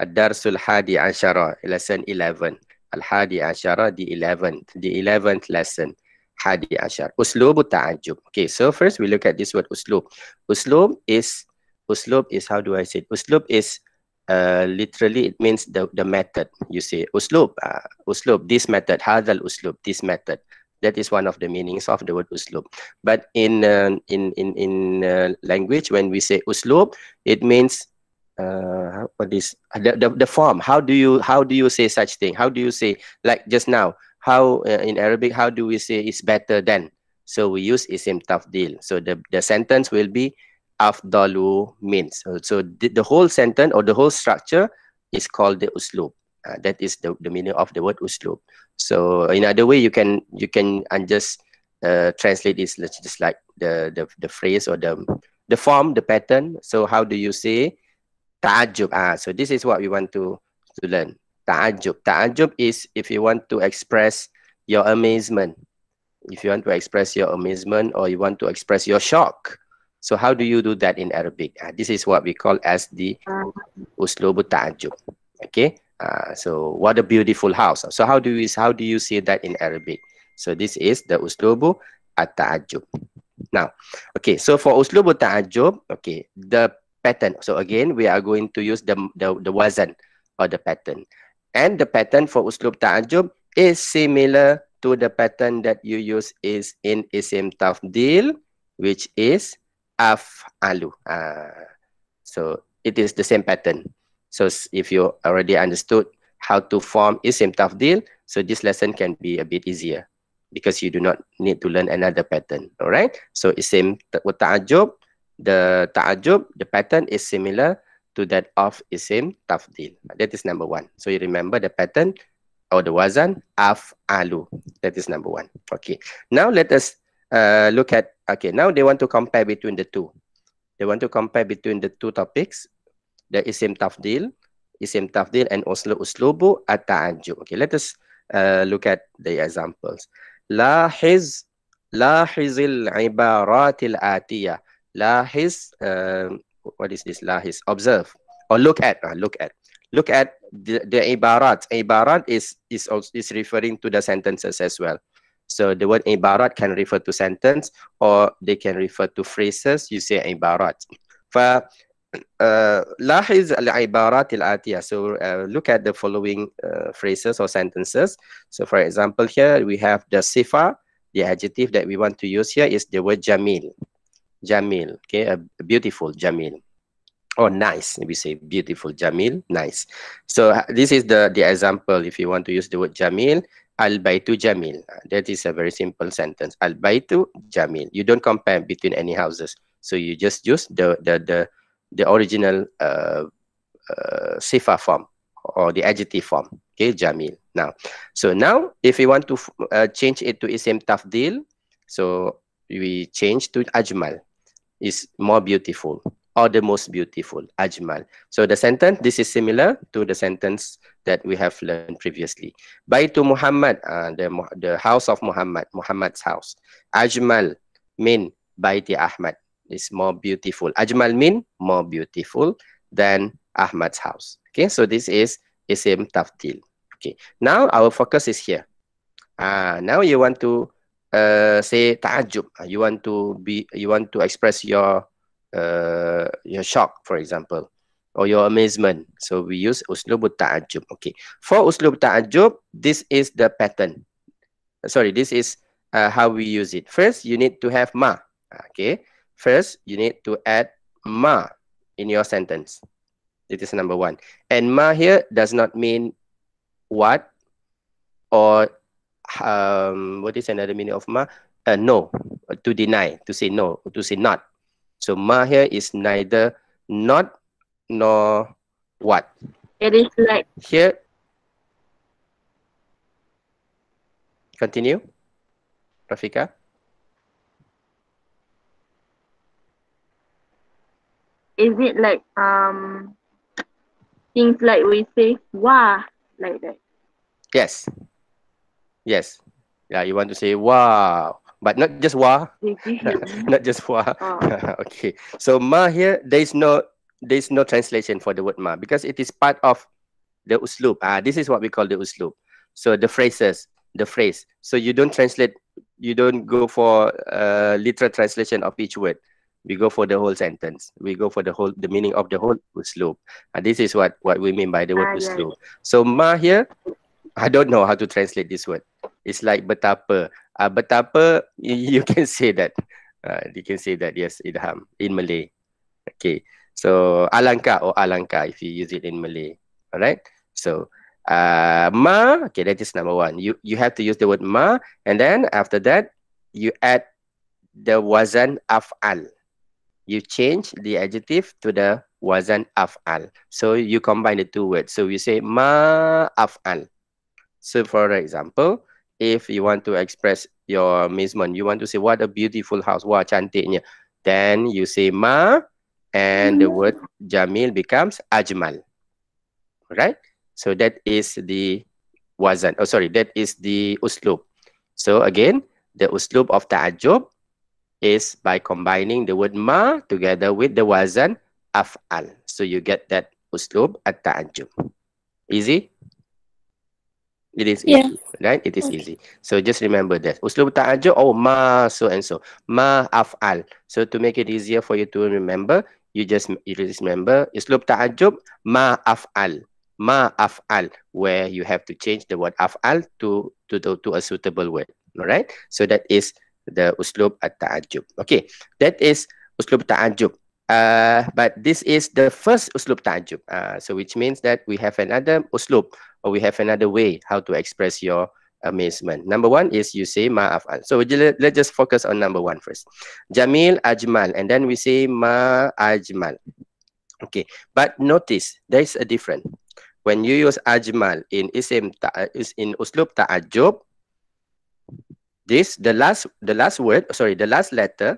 Ad-Darsul Hadi Ashara, lesson 11. Al-Hadi Ashara, the 11th lesson. Hadi Ashar. Uslub Ta'ajub. Okay, so first we look at this word uslub. Uslub is how do I say it? Uslub is literally it means the method. You say uslub, uslub, this method, hadal uslub, this method. That is one of the meanings of the word uslub. But in language, when we say uslub, it means what is the form. How do you say such thing? How do you say, like just now, how in Arabic, how do we say it's better than? So we use isim tafdil. So the sentence will be afdalu means. So the whole sentence or the whole structure is called the uslub. That is the meaning of the word uslub. So in other way, you can just translate this just like the phrase or the form, the pattern. So how do you say ta'ajub? So this is what we want to learn. Ta'ajub. Ta'ajub is if you want to express your amazement. If you want to express your amazement or you want to express your shock. So how do you do that in Arabic? This is what we call as the uslubu ta'ajub. Okay. So what a beautiful house. So how do you say that in Arabic? So this is the uslubu at-ta'ajub. Now, okay. So for uslubu ta'ajub, okay, the pattern. So again, we are going to use the wazan or the pattern. And the pattern for uslub ta'ajub is similar to the pattern that you use is in isim tafdil, which is af'alu. So it is the same pattern. So if you already understood how to form isim tafdil, so this lesson can be a bit easier because you do not need to learn another pattern. All right. So isim ta'ajub, the ta'ajub, the pattern is similar to that of isim tafdil. That is number one. So you remember the pattern or the wazan af'alu. That is number one. Okay. Now let us look at, okay, now they want to compare between the two. They want to compare between the two topics, the isim tafdil and also uslubu at-ta'ajub. Okay, let us look at the examples. Lahiz al-ibaratil atiyah. Lahiz, what is this? Lahiz, observe or look at the ibarat. Ibarat is referring to the sentences as well. So the word ibarat can refer to sentence or they can refer to phrases. You say ibarat. لاحظ العبارات الآتية. So look at the following phrases or sentences. So for example, here we have the sifa. The adjective that we want to use here is the word jamil. Jamil, okay, beautiful, jamil. Or nice, we say beautiful, jamil, nice. So this is the example. If you want to use the word jamil, al-baytu jamil. That is a very simple sentence. Al-baytu jamil. You don't compare between any houses. So you just use the original sifa form or the adjective form. Okay, jamil. Now, so now if we want to change it to isim tafdil, so we change to ajmal, is more beautiful or the most beautiful, ajmal. So the sentence, this is similar to the sentence that we have learned previously. Baitu Muhammad, the house of Muhammad, Muhammad's house. Ajmal min baiti Ahmad, is more beautiful. Ajmal mean more beautiful than Ahmad's house. Okay, so this is isim tafdil. Okay, now our focus is here. Now you want to say ta'ajub. You want to express your shock, for example, or your amazement. So we use uslub ta'ajub. Okay, for uslub ta'ajub, this is the pattern. Sorry, this is how we use it. First, you need to have ma. Okay. First, you need to add ma in your sentence. It is number one. And ma here does not mean what or what is another meaning of ma? No, to deny, to say no, to say not. So ma here is neither not nor what. It is like Here, continue, Rafika. is it like things like we say wah like that? Yes. Yes. Yeah, you want to say wow, but not just wow. Not just wow. Okay. So ma here, there is no translation for the word ma because it is part of The uslub. This is what we call the uslub. So the phrases, the phrase. So you don't translate, you don't go for literal translation of each word. We go for the whole sentence. We go for the whole, the meaning of the whole uslub. This is what we mean by the word Yeah, uslub. So ma here, I don't know how to translate this word. It's like betapa. Betapa, you can say that. You can say that, yes, idham, in Malay. Okay. So alangkah or alangkah if you use it in Malay. All right. So ma, okay, that is number one. You have to use the word ma, and then after that you add the wazan af'al. You change the adjective to the wazan af'al. So you combine the two words. So you say ma af'al. So for example, if you want to express your amazement, you want to say what a beautiful house, wah cantiknya, then you say ma, and the word jamil becomes ajmal, right? So that is the wazan. Oh, sorry, that is the uslub. So again, the uslub of ta'ajjub is by combining the word ma together with the wazan af'al. So you get that uslub at ta'ajjub. Easy? It is Yeah. easy, right? It is Okay. easy. So just remember that. Uslub ta'ajjub, oh, ma, so and so. Ma af'al. So to make it easier for you to remember, you just remember uslub ta'ajjub, ma af'al. Ma af'al, where you have to change the word af'al to a suitable word. All right? So that is the uslub at-ta'ajjub. Okay, that is uslub ta'ajjub. But this is the first uslub ta'ajjub. So which means that we have another uslub, or we have another way how to express your amazement. Number one is you say ma af'al. So let's just focus on number one first. Jamil ajmal, and then we say ma ajmal. Okay, but notice there is a difference. When you use ajmal in in uslub ta'ajjub, this the last word, sorry, the last letter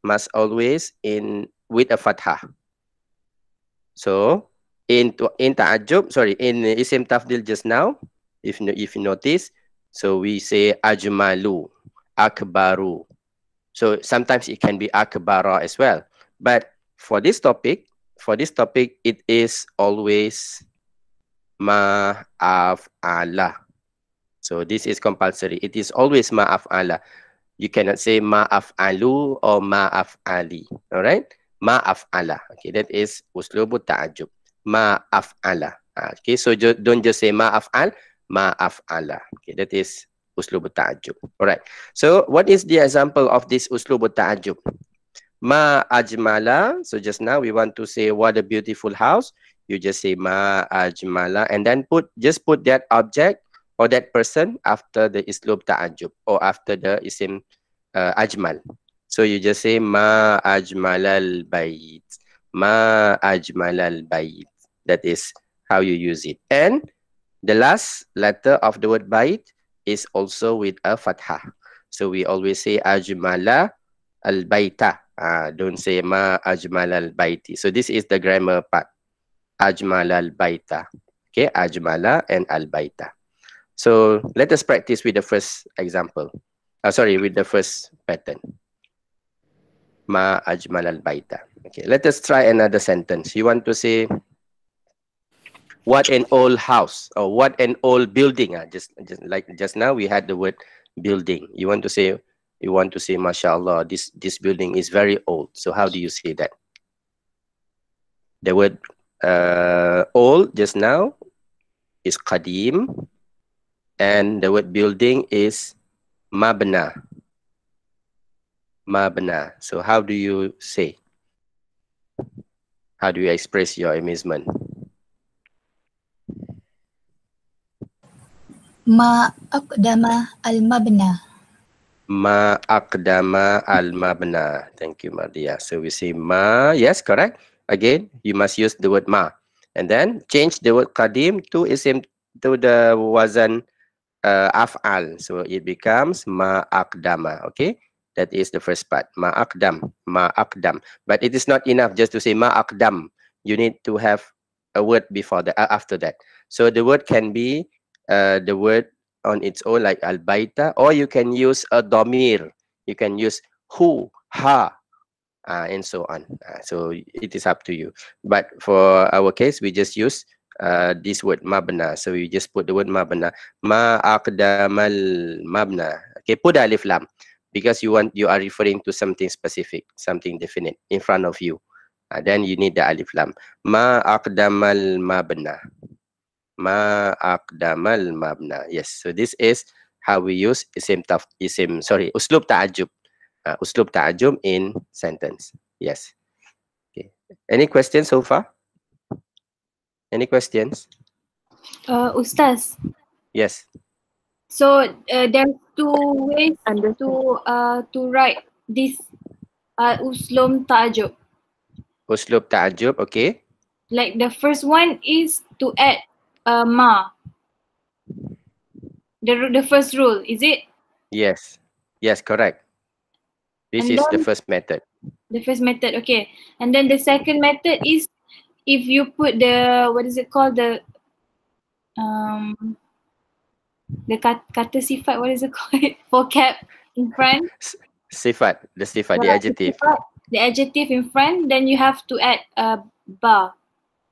must always in with a fathah. So in ta'ajjub, sorry, in isim tafdil just now, if you notice, so we say ajmalu, akbaru. So sometimes it can be akbara as well. But for this topic, it is always ma'af'ala. So this is compulsory. It is always ma'af'ala. You cannot say ma'af'alu or ma'af'ali. All right? Ma'af'ala. Okay, that is uslubu ta'ajjub. Ma'af'ala. Okay, so don't just say ma'af'al, ma'af'ala. Okay, that is uslubu ta'ajjub. All right. So what is the example of this uslubu ta'ajjub? Ma ajmala. So just now we want to say what a beautiful house. You just say ma ajmala, and then just put that object or that person after the islub ta'ajjub, or after the isim ajmal. So you just say ma ajmalal bayit. Ma ajmalal bayit. That is how you use it. And the last letter of the word bayit is also with a fathah. So we always say ajmala al baita. Don't say ma ajmal al baiti. So this is the grammar part. Ajmal al baita. Okay, ajmala and al baita. So let us practice with the first example. Sorry, with the first pattern. Ma ajmal al baita. Okay, let us try another sentence. You want to say what an old house, or what an old building. Just like just now we had the word building. You want to say mashallah, this building is very old. So how do you say that? The word old just now is qadim, and the word building is mabna. Mabna. So how do you say? How do you express your amazement? Ma aqdama al-mabna. Ma aqdama al-mabna. Thank you, Mardia. So we say ma. Yes, correct. Again, you must use the word ma. And then change the word qadim to isim, to the wazan af'al. So it becomes ma aqdama. Okay, that is the first part. Ma aqdam. Ma aqdam. But it is not enough just to say ma aqdam. You need to have a word before that, after that. So the word can be the word on its own, like al baita, or you can use a domir. You can use hu, ha, and so on. So it is up to you. But for our case, we just use this word mabna. So you just put the word mabna. Ma aqdamal mabna. Okay, put alif lam because you are referring to something specific, something definite in front of you. Then you need the alif lam. Ma aqdamal mabna. Ma aqdamal mabna. Yes. So this is how we use uslub ta'ajjub. Uslub ta'ajjub in sentence. Yes. Okay. Any questions so far? Any questions? Ustaz, Yes. so there's two ways Understand. to write this uslum ta'ajub. Uslub ta'ajjub, okay. Like the first one is to add ma. The first rule, is it? Yes. Yes, correct. This And is the then first method. the first method, okay. And then the second method is if you put the, what is it called, the kata sifat, what is it called? Vocab in front. Sifat, the sifat, the adjective. The adjective in front, then you have to add a ba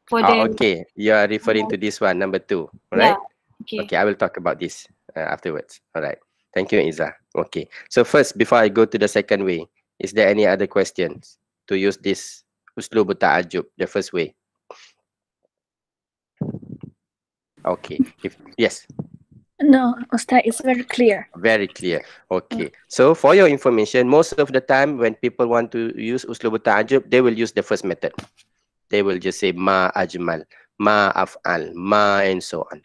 for the. Okay. You are referring to this one, number 2, right? Yeah. Okay. Okay, I will talk about this afterwards. All right. Thank you, Iza. Okay. So first, before I go to the second way, is there any other questions to use this uslub ta'ajjub, the first way? Okay. Yes. No, Ustaz, it's very clear. Very clear. Okay. So for your information, most of the time when people want to use uslub ta'ajjub, they will use the first method. They will just say ma ajmal, ma af'al, ma, and so on.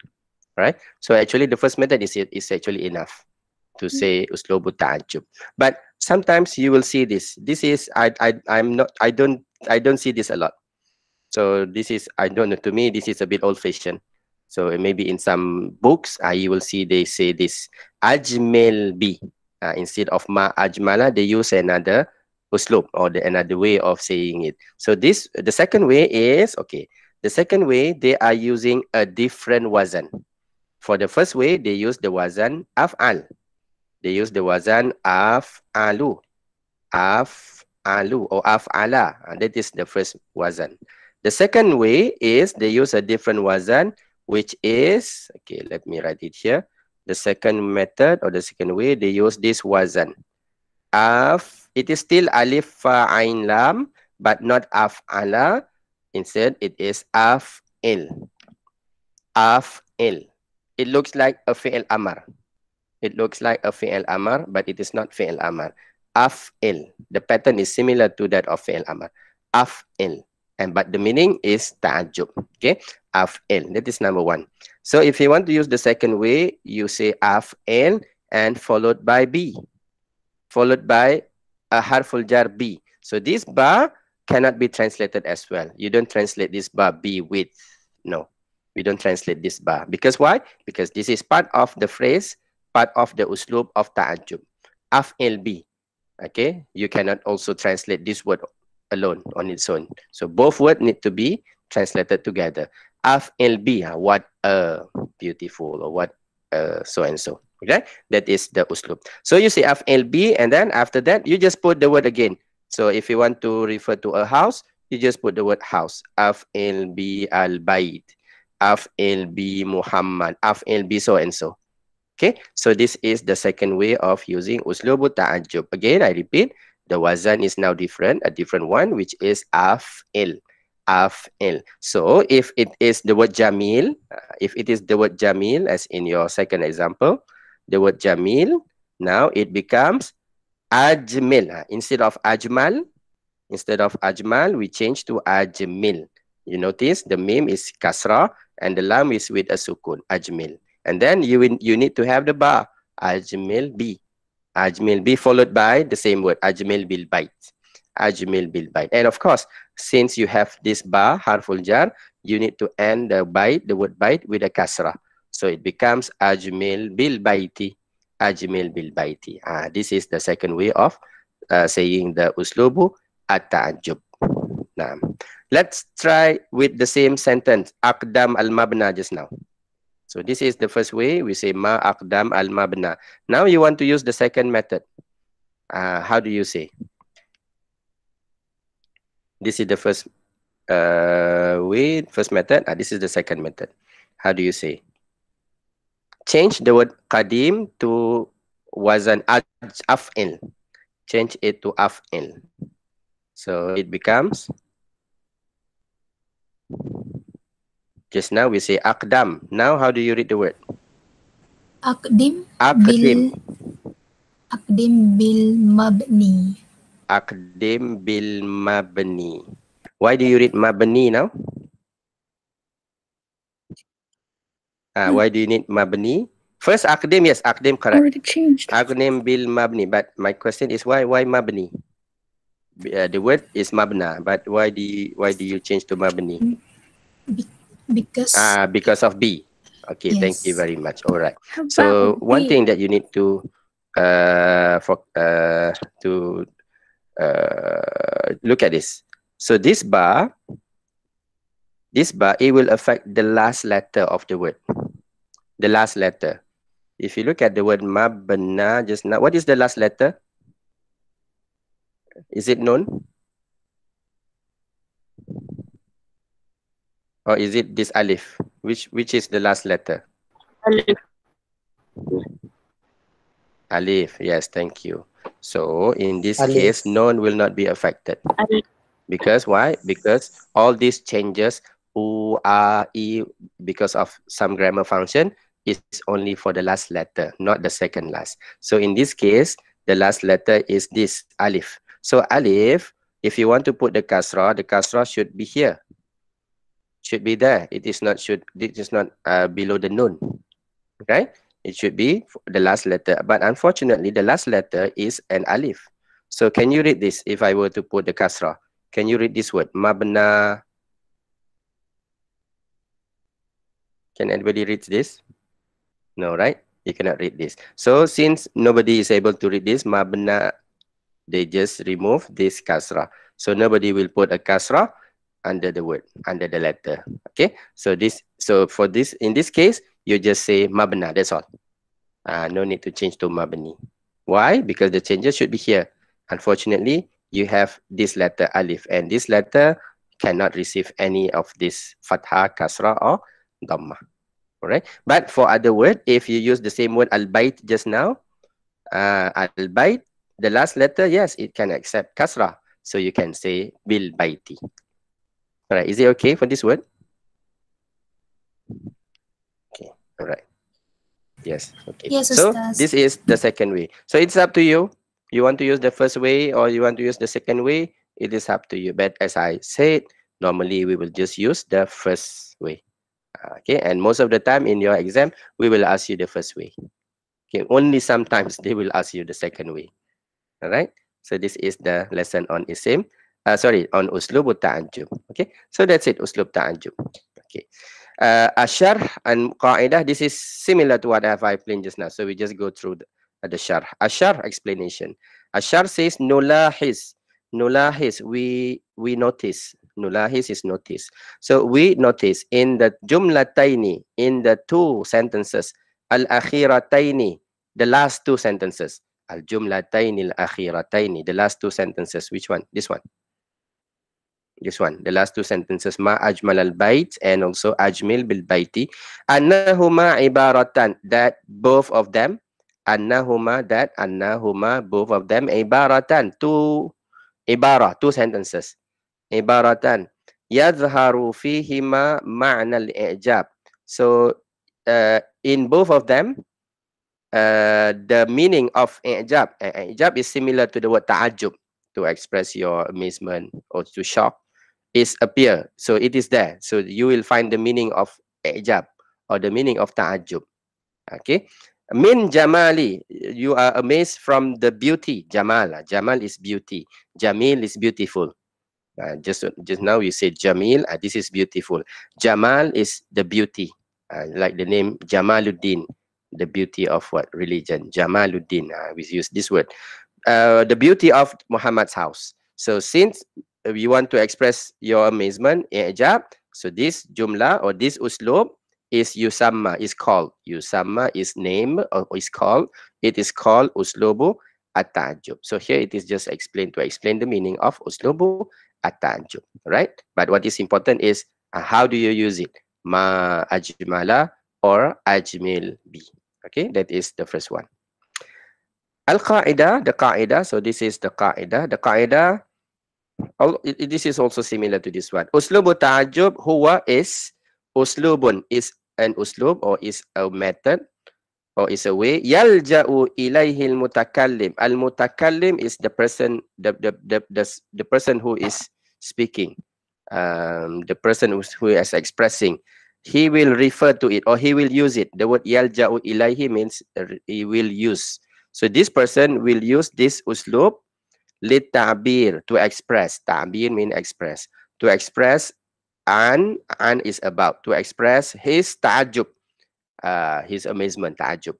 Right? So actually the first method is actually enough to say uslub ta'ajjub. But sometimes you will see this. This is I don't see this a lot. So this is, I don't know, to me this is a bit old fashioned. So maybe in some books, you will see they say this ajmal bi. Instead of ma ajmala, they use another uslub or another way of saying it. So the second way is, okay, the second way they are using a different wazan. For the first way, they use the wazan af'al. They use the wazan af'alu. Af'alu or af'ala. That is the first wazan. The second way is they use a different wazan, which is, okay, let me write it here. The second method or the second way, they use this wazan. It is still alif fa ain lam, but not af'ala. Instead, it is af'il. Af'il. It looks like a fi'il amar. It looks like a fi'il amar, but it is not fi'il amar. Af'il. The pattern is similar to that of fi'il amar. Af'il. But the meaning is ta'ajjub. Okay, af'il. That is number 1. So if you want to use the second way, you say af'il and followed by b, followed by a harful jar b. So this ba cannot be translated as well. You don't translate this ba b with. No, we don't translate this ba. Because why? Because this is part of the phrase, part of the uslub of ta'ajjub. Af'il b. Okay, you cannot also translate this word alone on its own. So both words need to be translated together. Af'il bi, what a beautiful, or what so and so. Okay, that is the uslub. So you say af'il bi, and then after that you just put the word again. So if you want to refer to a house, you just put the word house. Af'il bi al bait, af'il bi Muhammad, af'il bi so and so. Okay, so this is the second way of using uslub ta'ajjub. Again, I repeat, the wazan is now different, a different one, which is af'il. Af'il. So if it is the word jamil, as in your second example, the word jamil, now it becomes ajmil. Instead of ajmal, we change to ajmil. You notice the mim is kasra and the lam is with a sukun, ajmil. And then you need to have the ba, ajmil bi. Ajmil bi followed by the same word, ajmil bil bait. Ajmil bil bait. And of course, since you have this ba, harful jar, you need to end the bait, the word bait, with a kasra. So it becomes ajmil bil baiti. Ajmil bil baiti. This is the second way of saying the uslubu at-ta'ajjub. Now, let's try with the same sentence, aqdam al-mabna just now. So this is the first way, we say ma aqdam al-mabna. Now you want to use the second method. How do you say? This is the first with first method. This is the second method. How do you say? Change the word qadim to wazan af'il. Change it to af'il. So it becomes, just now we say aqdam. Now how do you read the word? Aqdim Aqdim. bil mabni. Aqdim bil mabni. Why do you read mabni now? Why do you need mabni? First aqdim, yes, aqdim correct. Already changed. Aqdim bil mabni. But my question is why mabni? The word is mabna, but why do you change to mabni? Because of B. Okay, Yes. thank you very much. All right. How So about one B? thing that you need to look at this. So this bar, it will affect the last letter of the word. The last letter. If you look at the word mabna just now, what is the last letter? Is it known? Or is it this alif? Which is the last letter? Alif. Alif. Yes, thank you. So in this Alif. case, none will not be affected. Alif. Because why? Because all these changes, u, a, e, because of some grammar function, is only for the last letter, not the second last. So in this case, the last letter is this alif. So alif, if you want to put the kasrah should be here. Should be there. It is not below the nun. Okay? It should be the last letter. But unfortunately, the last letter is an alif. So can you read this if I were to put the kasrah? Can you read this word? Mabna. Can anybody read this? No, right? You cannot read this. So since nobody is able to read this, mabna, they just remove this kasrah. So nobody will put a kasrah under the word, under the letter. Okay? So for this, in this case, you just say mabna, that's all. No need to change to mabni. Why? Because the changes should be here. Unfortunately, you have this letter alif, and this letter cannot receive any of this fathah, kasrah, or dhamma. Alright? But for other word, if you use the same word al-bayt just now, al-bayt, the last letter, yes, it can accept kasrah. So you can say bil bayti. Alright, is it okay for this word? Okay, alright. Yes, okay. Yes, So Ustaz. this is the second way. So it's up to you. You want to use the first way or you want to use the second way? It is up to you. But as I said, normally we will just use the first way. Okay, and most of the time in your exam, we will ask you the first way. Okay, only sometimes they will ask you the second way. All right. So this is the lesson on isim. On uslub ta'ajjub. Okay. So that's it, uslub ta'ajjub. Okay. Asharh and qa'idah, this is similar to what I have explained just now. So we just go through the sharh. Asharh explanation. Asharh says nulahiz. Nulahiz, we notice. Nulahiz is notice. So we notice in the jumlataini, in the two sentences, al-akhirataini, the last two sentences. Al-jumlataini al-akhirataini, the last two sentences. Which one? This one. This one, the last two sentences, ma ajmal al-bayt and also ajmil bil-bayti. Annahuma ibaratan, that both of them, annahuma, both of them, ibaratan, two sentences. Ibaratan, yadhharu fihima ma'na al-i'jab. So, in both of them, the meaning of i'jab, i'jab is similar to the word ta'ajjub, to express your amazement or to shock, is appear. So it is there. So you will find the meaning of i'jab or the meaning of ta'ajjub. Okay. Min jamali, you are amazed from the beauty. Jamal is beauty. Jamil is beautiful. Just now you said Jamil, this is beautiful. Jamal is the beauty, like the name Jamaluddin, the beauty of what? Religion. Jamaluddin, we use this word. The beauty of Muhammad's house. So since you want to express your amazement, i'jab, so this jumla or this uslub is yusamma, is called. Yusamma is name or is called. It is called uslubu at-ta'ajjub. So here it is just explained to explain the meaning of uslubu at-ta'ajjub, right? But what is important is how do you use it? Ma ajmala or ajmil bi. Okay, that is the first one. Al-qaida, the qaida. So this is the qaida. The qaida, this is also similar to this one. Uslubu ta'ajjub huwa is, uslubun is an uslub or is a method or is a way. Yalja'u ilayhi al-mutakallim. Al-mutakallim is the person, the person who is speaking, the person who is expressing. He will refer to it or he will use it. The word yalja'u ilayhi means he will use. So this person will use this uslub litabir, to express. Ta'bir means express. To express an is about. To express his ta'ajjub, his amazement, ta'ajjub.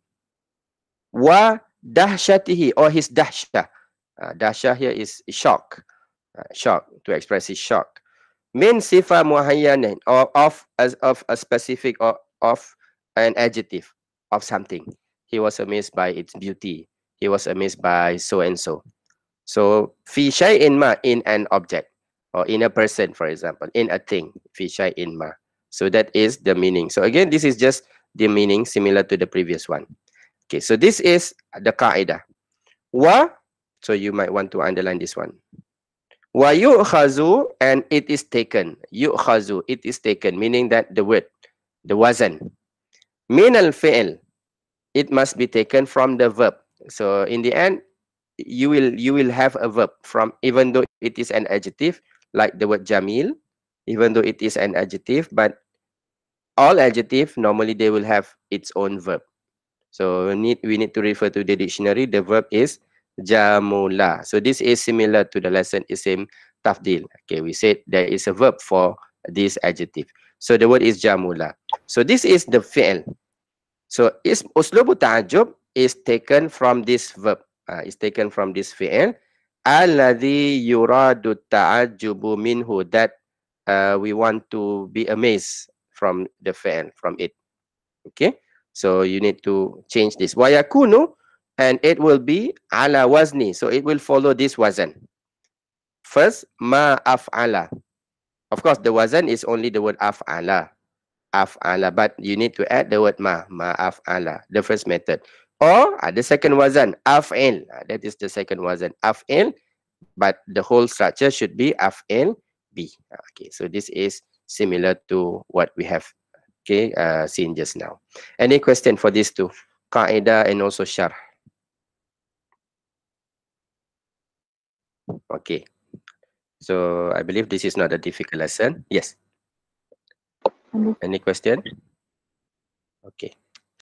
Wa dahsyatihi, or his dahsyah. Dahsyah here is shock. Shock, to express his shock. Min sifa muhayyanin, or of a specific or of an adjective of something. He was amazed by its beauty. He was amazed by so and so. So fi shay'in ma, in an object or in a person, for example, in a thing. Fi shay'in ma. So that is the meaning. So again, this is just the meaning similar to the previous one. Okay, so this is the qaida. Wa, so you might want to underline this one. Wa yu'khazu, and it is taken. Yu'khazu, it is taken, meaning that the word, the wazan. Min al-fi'l, it must be taken from the verb. So in the end, you will have a verb from, even though it is an adjective, like the word jamil, even though it is an adjective, but all adjective normally they will have its own verb. So we need to refer to the dictionary. The verb is jamula. So this is similar to the lesson isim tafdil. Okay, we said there is a verb for this adjective. So the word is jamula. So this is the fi'l. So uslubu ta'ajjub is taken from this verb. Is taken from this fi'l. Alladhi yuradu ta'ajjubu minhu, that we want to be amazed from the fi'l, from it. Okay, so you need to change this. Wayakunu, and it will be ala wazni. So it will follow this wazan. First, ma af'ala. Of course, the wazan is only the word af'ala. Af'ala, but you need to add the word ma af'ala, the first method. Or the second wazan, af'il. That is the second wazan, af'il, but the whole structure should be af'il bi. Okay, so this is similar to what we have seen just now. Any question for these two, qaida and also sharh? Okay, so I believe this is not a difficult lesson. Yes, any question? Okay.